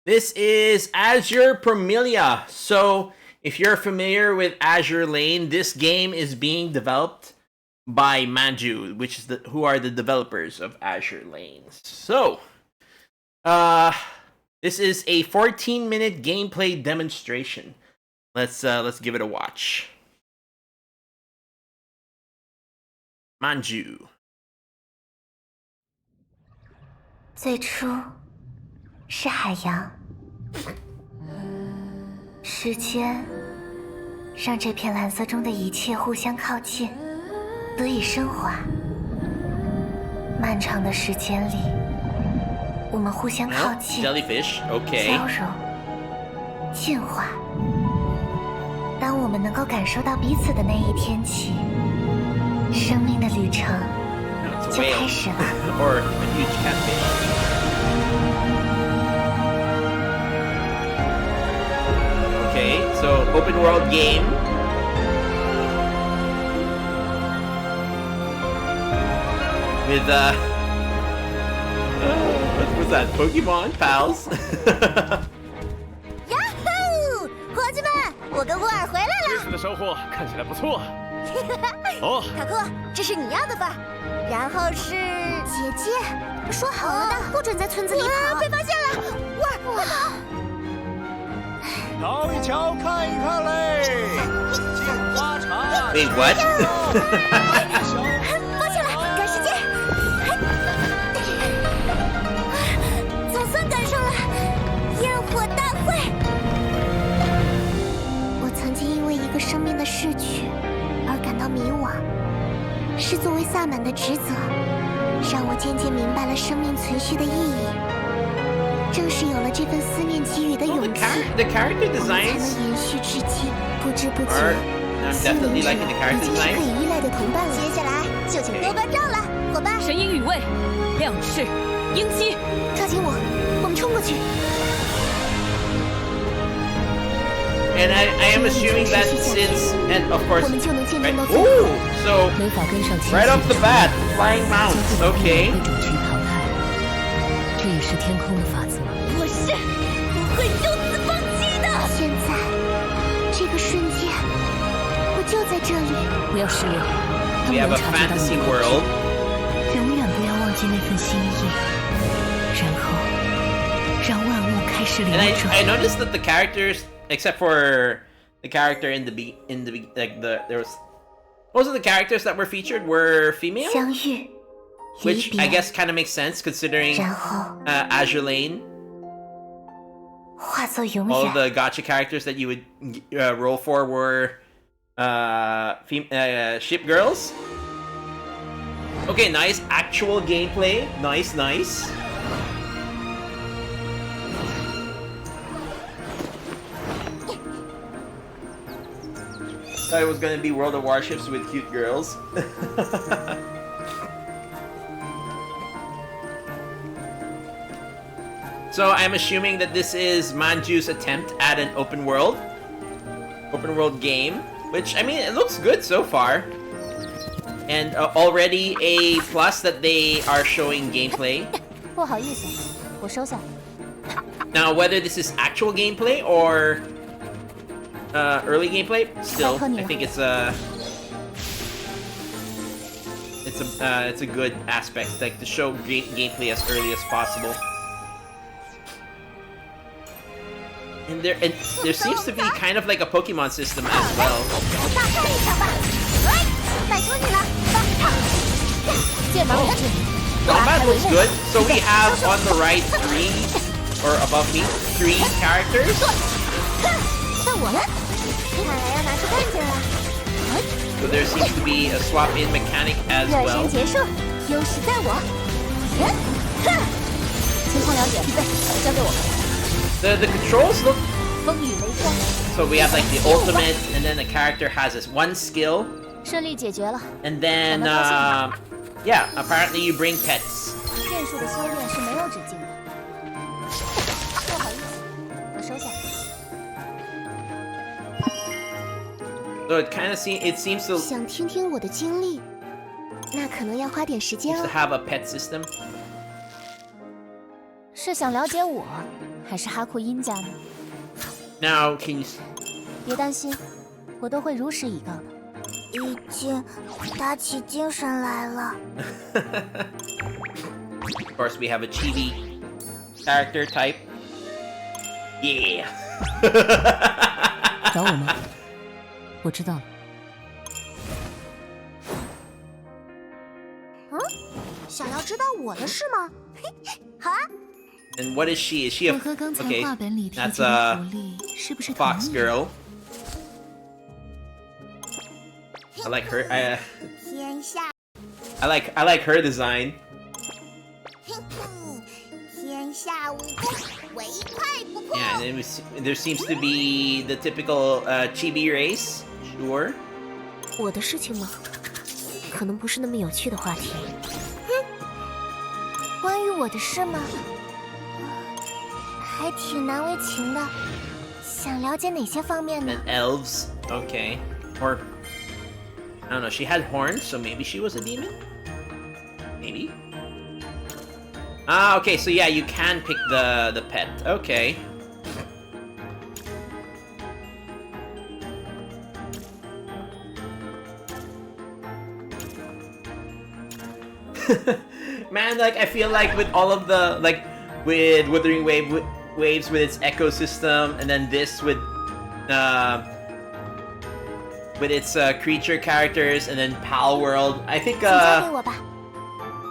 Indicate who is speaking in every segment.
Speaker 1: This is Azur Promilia. So, if you're familiar with Azur Lane, this game is being developed by Manju, which is who are the developers of Azur Lane. So, this is a 14-minute gameplay demonstration. Let's give it a watch. Manju.
Speaker 2: 最初是海洋，时间让这片蓝色中的一切互相靠近，得以升华。漫长的时间里，我们互相靠近，
Speaker 1: Jellyfish, okay.
Speaker 2: 交融，进化。当我们能够感受到彼此的那一天起，生命的旅程就开始了。
Speaker 1: Or a huge catfish. Okay, so open world game. With what was that? Pokemon pals.
Speaker 3: Yahoo! 伙计们，我跟沃尔回来了。
Speaker 4: 这次的收获看起来不错。哦，
Speaker 3: 卡克，这是你要的份儿。然后是姐姐，说好了的，不准在村子里跑。被发现了，沃尔，快跑！
Speaker 4: 瞧一瞧，看一看嘞，金花茶。
Speaker 1: Wait, what?
Speaker 3: 抱歉了，赶时间。总算赶上了焰火大会。我曾经因为一个生命的逝去而感到迷惘，是作为萨满的职责，让我渐渐明白了生命存续的意义。正是有了这份思念给予的勇气，
Speaker 1: The character
Speaker 3: 我们才
Speaker 1: designs
Speaker 3: 能延续至今。不知不觉，
Speaker 1: I'm
Speaker 3: 心灵
Speaker 1: definitely
Speaker 3: 者
Speaker 1: liking the
Speaker 3: 已
Speaker 1: character
Speaker 3: 经是可
Speaker 1: designs.
Speaker 3: 以依赖的同伴了。接下来就请多关照了，伙伴。
Speaker 5: 神鹰羽卫，亮翅，鹰击，
Speaker 3: 抓紧我，我们冲过去。
Speaker 1: And I am assuming that since, and of course,
Speaker 3: 我们就能见证
Speaker 1: right?
Speaker 3: 到最后。
Speaker 1: Ooh, so
Speaker 5: 没法跟上前
Speaker 1: right off the bat, flying mounts.
Speaker 5: 被
Speaker 1: Okay.
Speaker 5: 种群淘汰，这也是天空的法则。
Speaker 3: 我是不会就此放弃的。现在，这个瞬间，我就在这里。
Speaker 5: 不要失落，他
Speaker 1: We
Speaker 5: 们
Speaker 1: have
Speaker 5: 能
Speaker 1: a
Speaker 5: 察觉到
Speaker 1: fantasy
Speaker 5: 你的
Speaker 1: world.
Speaker 5: 永远不要忘记那份心意，然后让万物开始流
Speaker 1: And
Speaker 5: 转。
Speaker 1: I noticed that the characters, except for the character in the there was most of the characters that were featured were female,
Speaker 2: 相遇，
Speaker 1: which
Speaker 2: 离
Speaker 1: I
Speaker 2: 别，
Speaker 1: guess kind of makes sense considering
Speaker 2: 然后
Speaker 1: Azur Lane,
Speaker 2: 化作永
Speaker 1: all
Speaker 2: 远。
Speaker 1: the Gacha characters that you would roll for were ship girls. Okay, nice actual gameplay. Nice, nice. Thought it was gonna be World of Warships with cute girls. So I'm assuming that this is Manju's attempt at an open world game, which I mean it looks good so far, and already a plus that they are showing gameplay.
Speaker 3: 不好意思，我收下。
Speaker 1: Now whether this is actual gameplay or early gameplay, still I think it's a good aspect, like to show gameplay as early as possible. And there seems to be kind of like a Pokemon system as well.
Speaker 3: 大战一场吧！哎，拜托你了，剑芒开始。
Speaker 1: Combat looks good. So we have on the right or above me, 3 characters.
Speaker 3: 到我了，看来要拿出干劲了。
Speaker 1: So there seems to be a swap in mechanic as
Speaker 3: 热
Speaker 1: well.
Speaker 3: 身结束，优势在我。情况了解，预备，交给我。
Speaker 1: The controls look
Speaker 3: 风雨雷声，
Speaker 1: so we have like the ultimate, and then the character has this one skill,
Speaker 3: 顺利解决了。
Speaker 1: and then yeah, apparently you bring pets.
Speaker 3: 剑术的修炼是没有止境的。不好意思，我收下。
Speaker 1: So it kind of seems to
Speaker 3: 想听听我的经历，那可能要花点时间
Speaker 1: seems to
Speaker 3: 哦。
Speaker 1: have a pet system.
Speaker 3: 是想了解我，
Speaker 5: 还是哈库因家呢？
Speaker 1: Now, can you...
Speaker 5: 别担心，我都会如实以告的。
Speaker 3: 已经打起精神来了。
Speaker 1: Of course, we have a chibi character type. Yeah.
Speaker 5: 找我吗？我知道了。
Speaker 3: 想要知道我的事吗？好啊。
Speaker 1: And what is she? Is she a...
Speaker 5: 我和刚才
Speaker 1: Okay,
Speaker 5: 画本里提
Speaker 1: that's
Speaker 5: 及的
Speaker 1: a
Speaker 5: 狐狸是不是同
Speaker 1: fox
Speaker 5: 一
Speaker 1: girl. I like her.
Speaker 3: 天下，
Speaker 1: I like her design.
Speaker 3: 天下武功，唯快不破。
Speaker 1: Yeah, and then there seems to be the typical chibi race. Sure.
Speaker 2: 我的事情吗？可能不是那么有趣的话题。
Speaker 3: 关于我的事吗？还挺难为情的。想了解哪些方面呢？
Speaker 1: And elves. Okay. Or I don't know. She had horns, so maybe she was a demon. Maybe. Ah, okay. So yeah, you can pick the pet. Okay. Man, like I feel like with all of the with Wuthering Waves with its ecosystem, and then this with its creature characters, and then Pal World, I think
Speaker 3: 请交给我吧。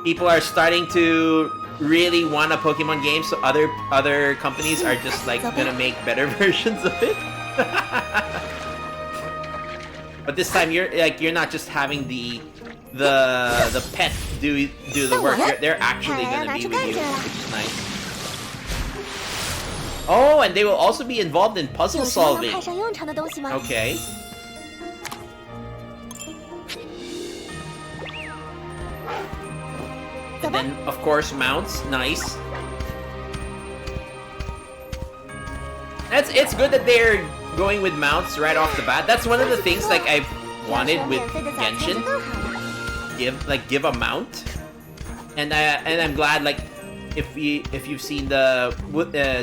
Speaker 1: people are starting to really want a Pokemon game, so other companies are just like gonna make better versions of it. But this time you're not just having the pet do the work. They're actually gonna be with you, which is nice. Oh, and they will also be involved in puzzle
Speaker 3: 有什么能
Speaker 1: solving.
Speaker 3: 派上用场的东西吗？
Speaker 1: Okay. And then, of course, mounts. Nice. It's good that they're going with mounts right off the bat. That's one of the things like I've wanted with
Speaker 3: 免费的早餐就
Speaker 1: Genshin.
Speaker 3: 更好了。
Speaker 1: Give a mount. And I'm glad like if you've seen the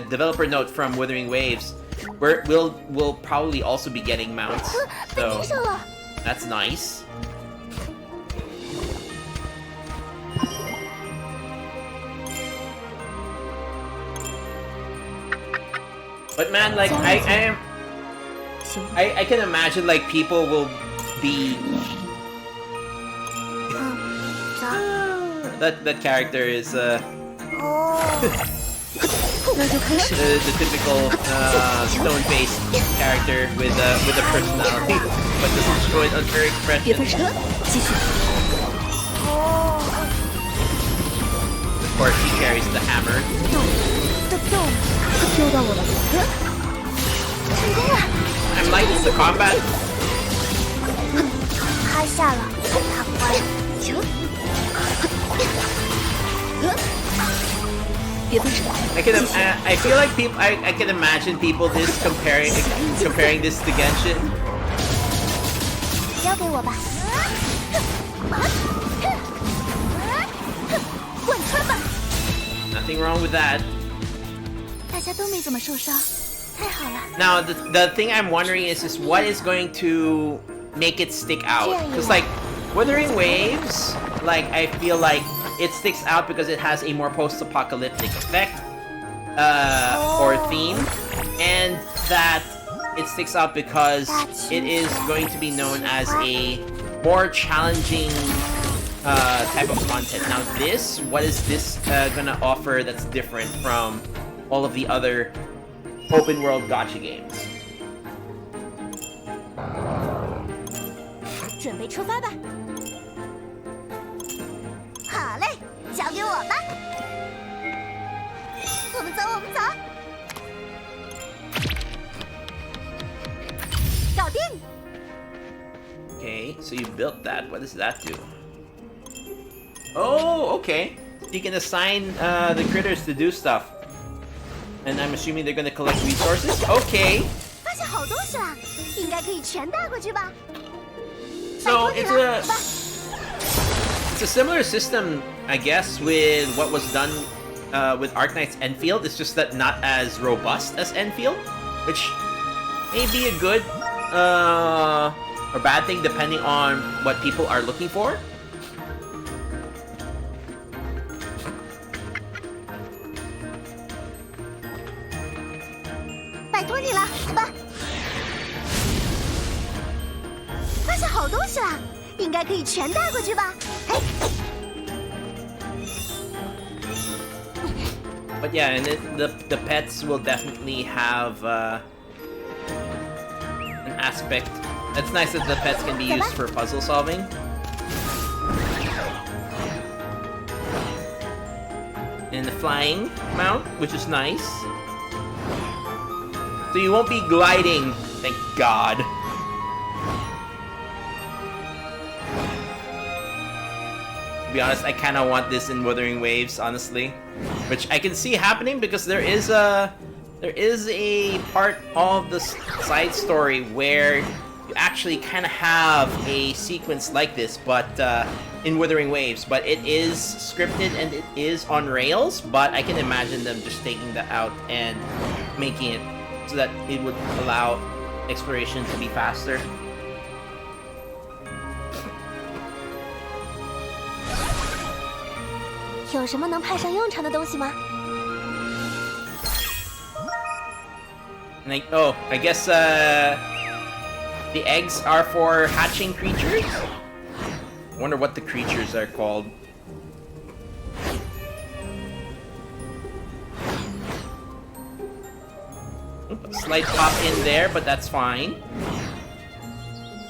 Speaker 1: developer note from Wuthering Waves, we'll probably also be getting mounts.
Speaker 3: 被
Speaker 1: So
Speaker 3: 盯上了。
Speaker 1: that's nice. But man, like I can imagine like people will be
Speaker 3: 走。
Speaker 1: that character is
Speaker 3: 哦，
Speaker 5: 那就开始。
Speaker 1: the typical stone-faced character with a personality, but doesn't show it on her
Speaker 5: 别
Speaker 1: expression.
Speaker 5: 分神，继续。
Speaker 3: 哦，
Speaker 1: Of course, she carries the hammer.
Speaker 3: 动，
Speaker 5: 丢到我了。
Speaker 3: 成功了，
Speaker 1: I'm liking the combat.
Speaker 3: 趴下了，他乖。
Speaker 5: 行。别分神。
Speaker 1: I feel like people. I can imagine people comparing this to Genshin.
Speaker 3: 交给我吧。滚村吧！
Speaker 1: Nothing wrong with that.
Speaker 5: 大家都没怎么受伤。
Speaker 3: 太好了，
Speaker 1: Now the thing I'm wondering is what is going to make it stick out? Because like Wuthering Waves, like I feel like it sticks out because it has a more post-apocalyptic effect or theme, and that it sticks out because it is going to be known as a more challenging type of content. Now this, what is this gonna offer that's different from all of the other open world gacha games?
Speaker 3: 准备出发吧。好嘞，交给我吧。我们走，我们走。搞定。
Speaker 1: Okay, so you built that. What does that do? Oh, okay. You can assign the critters to do stuff. And I'm assuming they're gonna collect resources? Okay.
Speaker 3: 发现好东西啦，应该可以全带回去吧。
Speaker 1: So
Speaker 3: 拜托你了，走吧。
Speaker 1: it's a similar system, I guess, with what was done with Arknight's Enfield. It's just that not as robust as Enfield, which may be a good or bad thing depending on what people are looking for. But yeah, and the pets will definitely have an aspect. It's nice that the pets can be used for puzzle solving. And the flying mount, which is nice. So you won't be gliding, thank God. To be honest, I kind of want this in Wuthering Waves, honestly, which I can see happening because there is a part of the side story where you actually kind of have a sequence like this, but in Wuthering Waves, but it is scripted and it is on rails. But I can imagine them just taking that out and making it so that it would allow exploration to be faster. Like, oh, I guess the eggs are for hatching creatures? I wonder what the creatures are called. Slight pop in there, but that's fine.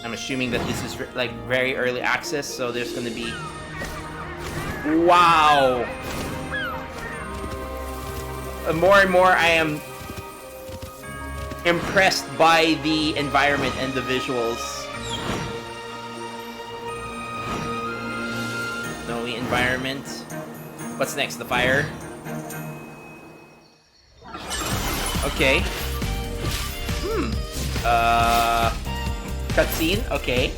Speaker 1: I'm assuming that this is like very early access, so there's gonna be... Wow! More and more I am impressed by the environment and the visuals. Snowy environment. What's next? The fire? Okay. Cutscene? Okay.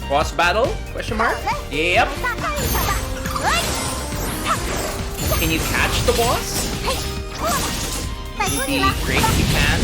Speaker 1: Boss battle? Question mark? Yep. Can you catch the boss? It would be great if you can.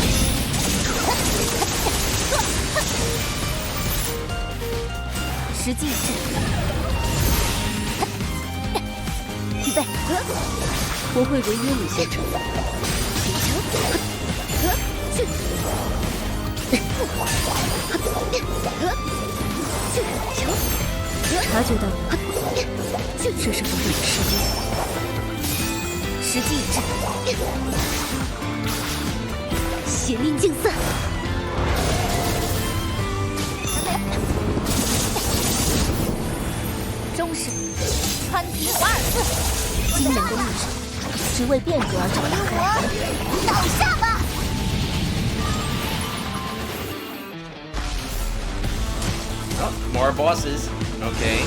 Speaker 1: Oh, more bosses. Okay.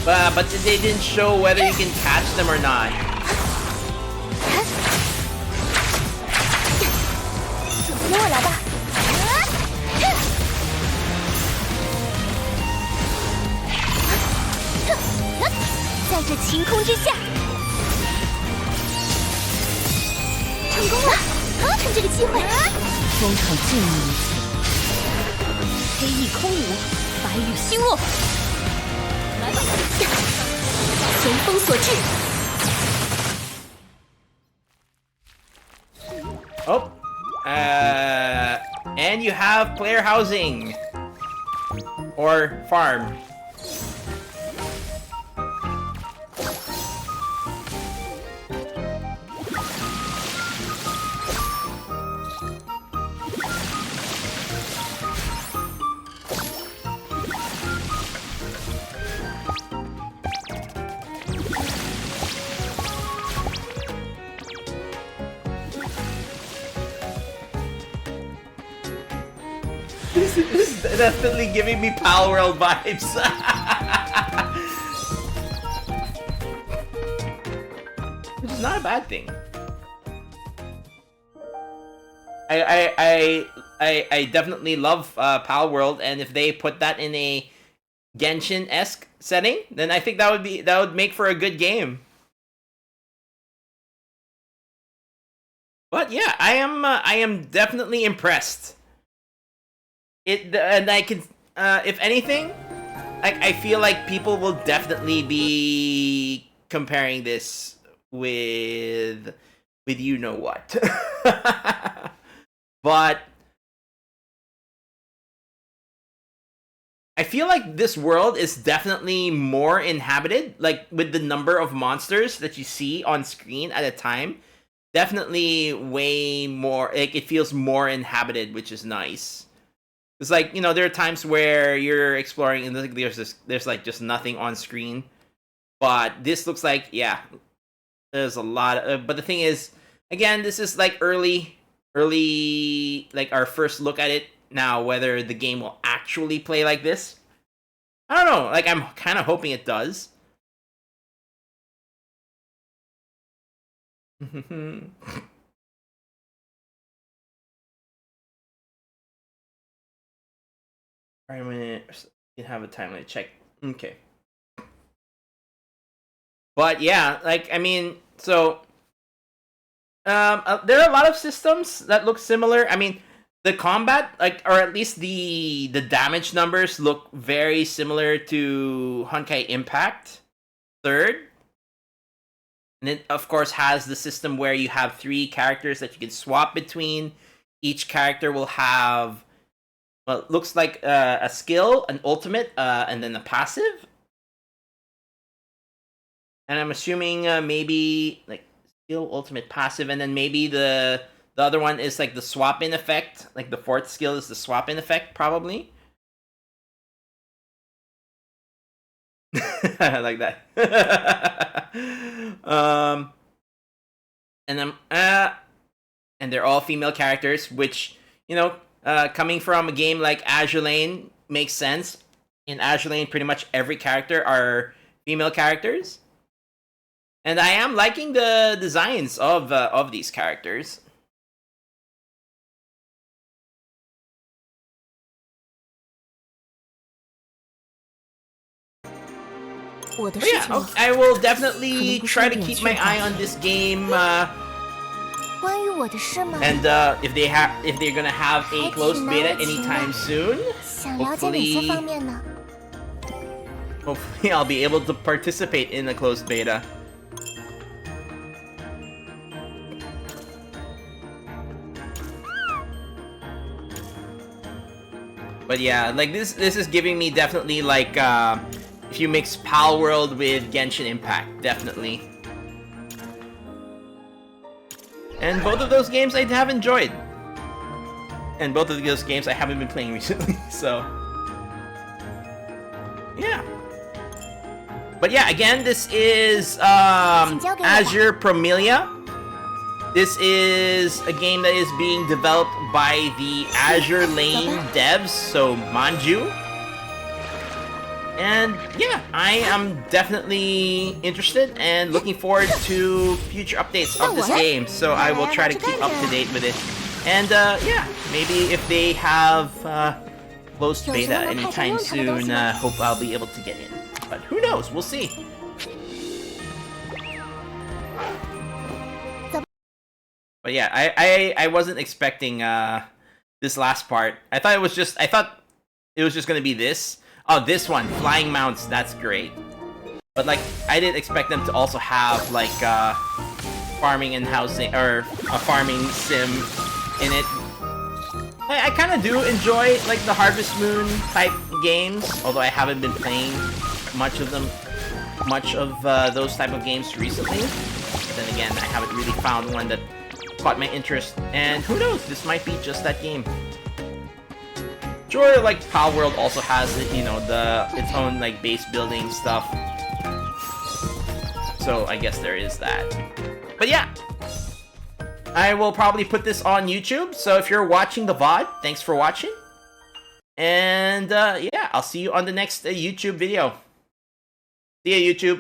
Speaker 1: But they didn't show whether you can catch them or not. Oh, and you have player housing or farm. This is definitely giving me Pal World vibes. Which is not a bad thing. I definitely love Pal World, and if they put that in a Genshin-esque setting, then I think that would make for a good game. But yeah, I am definitely impressed. And I can, if anything, I feel like people will definitely be comparing this with you know what. But I feel like this world is definitely more inhabited, like with the number of monsters that you see on screen at a time. Definitely way more, like it feels more inhabited, which is nice. It's like, you know, there are times where you're exploring and there's like just nothing on screen. But this looks like, yeah, there's a lot of, but the thing is, again, this is like early, like our first look at it. Now, whether the game will actually play like this, I don't know. Like, I'm kind of hoping it does. I'm gonna have a time to check. Okay. But yeah, like, I mean, so there are a lot of systems that look similar. I mean, the combat, like, or at least the damage numbers look very similar to Honkai Impact Third. And it, of course, has the system where you have 3 characters that you can swap between. Each character will have what looks like a skill, an ultimate, and then a passive. And I'm assuming maybe like skill, ultimate, passive, and then maybe the other one is like the swap-in effect. Like the 4th skill is the swap-in effect, probably. Like that. And they're all female characters, which, you know, coming from a game like Azur Lane makes sense. In Azur Lane, pretty much every character are female characters, and I am liking the designs of these characters. But yeah, I will definitely try to keep my eye on this game. And if they're gonna have a closed beta anytime soon, hopefully I'll be able to participate in the closed beta. But yeah, like this is giving me definitely like if you mix Pal World with Genshin Impact, definitely. And both of those games I have enjoyed. And both of those games I haven't been playing recently, so yeah. But yeah, again, this is Azur Promilia. This is a game that is being developed by the Azur Lane devs, so Manju. And yeah, I am definitely interested and looking forward to future updates of this game. So I will try to keep up to date with it. And yeah, maybe if they have closed beta anytime soon, hope I'll be able to get in. But who knows? We'll see. But yeah, I wasn't expecting this last part. I thought it was just gonna be this. Oh, this one, flying mounts, that's great. But like, I didn't expect them to also have like farming and housing, or a farming sim in it. I kind of do enjoy like the Harvest Moon type games, although I haven't been playing much of those type of games recently. But then again, I haven't really found one that caught my interest, and who knows, this might be just that game. Sure, like Pal World also has, you know, its own like base building stuff. So I guess there is that. But yeah, I will probably put this on YouTube. So if you're watching the VOD, thanks for watching. And yeah, I'll see you on the next YouTube video. See ya, YouTube.